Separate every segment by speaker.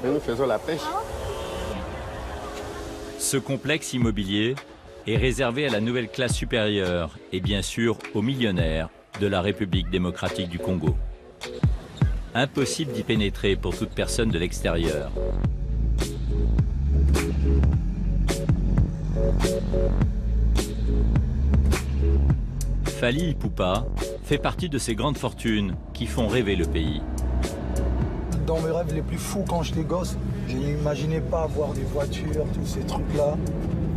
Speaker 1: Et nous faisons la pêche.
Speaker 2: Ce complexe immobilier est réservé à la nouvelle classe supérieure et bien sûr aux millionnaires de la République démocratique du Congo. Impossible d'y pénétrer pour toute personne de l'extérieur. Fally Ipupa fait partie de ces grandes fortunes qui font rêver le pays.
Speaker 3: Dans mes rêves les plus fous quand j'étais gosse, je n'imaginais pas avoir des voitures, tous ces trucs-là.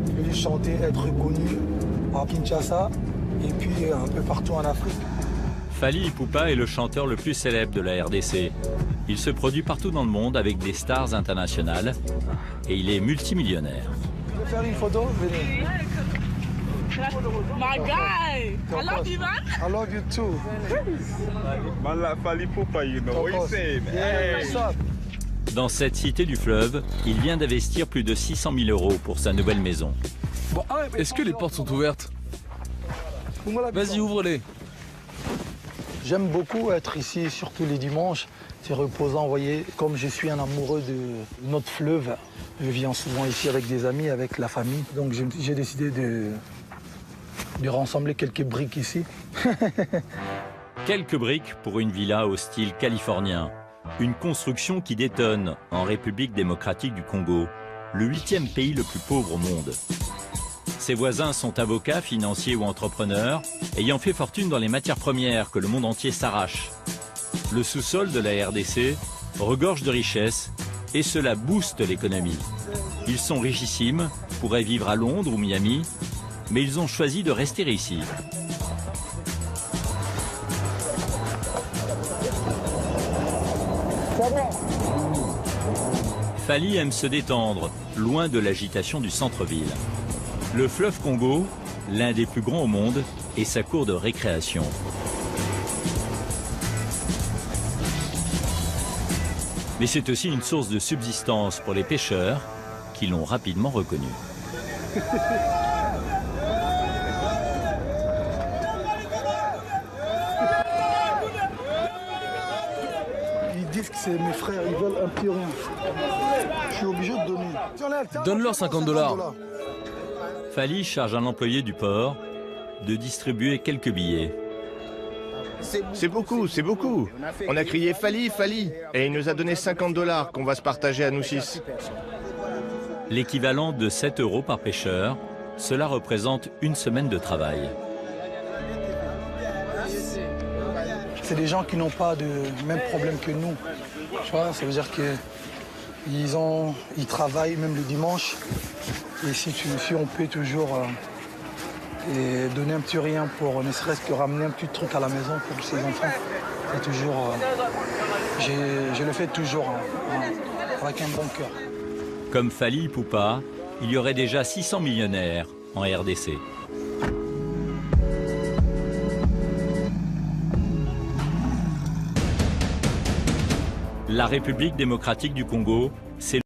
Speaker 3: Je voulais chanter, être reconnu à Kinshasa et puis un peu partout en Afrique.
Speaker 2: Fally Ipupa est le chanteur le plus célèbre de la RDC. Il se produit partout dans le monde avec des stars internationales et il est multimillionnaire.
Speaker 3: Vous voulez faire une photo? Venez.
Speaker 4: My guy, I love you, man.
Speaker 3: I love you too.
Speaker 5: Man like Fally Ipupa, you know what you saying? Hey.
Speaker 3: What's up?
Speaker 2: Dans cette cité du fleuve, il vient d'investir plus de 600 000 € pour sa nouvelle maison.
Speaker 6: Bon, est-ce que les portes sont ouvertes? Vas-y, ouvre-les.
Speaker 3: J'aime beaucoup être ici, surtout les dimanches. C'est reposant, vous voyez. Comme je suis un amoureux de notre fleuve, je viens souvent ici avec des amis, avec la famille. Donc j'ai décidé de rassembler quelques briques ici.
Speaker 2: Quelques briques pour une villa au style californien. Une construction qui détonne en République démocratique du Congo, le 8e pays le plus pauvre au monde. Ses voisins sont avocats, financiers ou entrepreneurs, ayant fait fortune dans les matières premières que le monde entier s'arrache. Le sous-sol de la RDC regorge de richesses et cela booste l'économie. Ils sont richissimes, pourraient vivre à Londres ou Miami, mais ils ont choisi de rester ici. Fally aime se détendre, loin de l'agitation du centre-ville. Le fleuve Congo, l'un des plus grands au monde, est sa cour de récréation. Mais c'est aussi une source de subsistance pour les pêcheurs qui l'ont rapidement reconnu.
Speaker 3: Ils disent que c'est mes frères, ils veulent un petit rien. Je suis obligé de donner.
Speaker 6: Donne-leur 50 $.
Speaker 2: Fally charge un employé du port de distribuer quelques billets.
Speaker 1: C'est beaucoup, c'est beaucoup. On a crié Fally, Fally. Et il nous a donné 50 $ qu'on va se partager à nous 6.
Speaker 2: L'équivalent de 7 € par pêcheur, cela représente une semaine de travail.
Speaker 3: C'est des gens qui n'ont pas de même problème que nous. Tu vois, ça veut dire qu'ils travaillent même le dimanche. Et si on peut toujours et donner un petit rien pour ne serait-ce que ramener un petit truc à la maison pour ses enfants, c'est toujours, je le fais toujours avec un bon cœur.
Speaker 2: Comme Fally Ipupa, il y aurait déjà 600 millionnaires en RDC. La République démocratique du Congo, c'est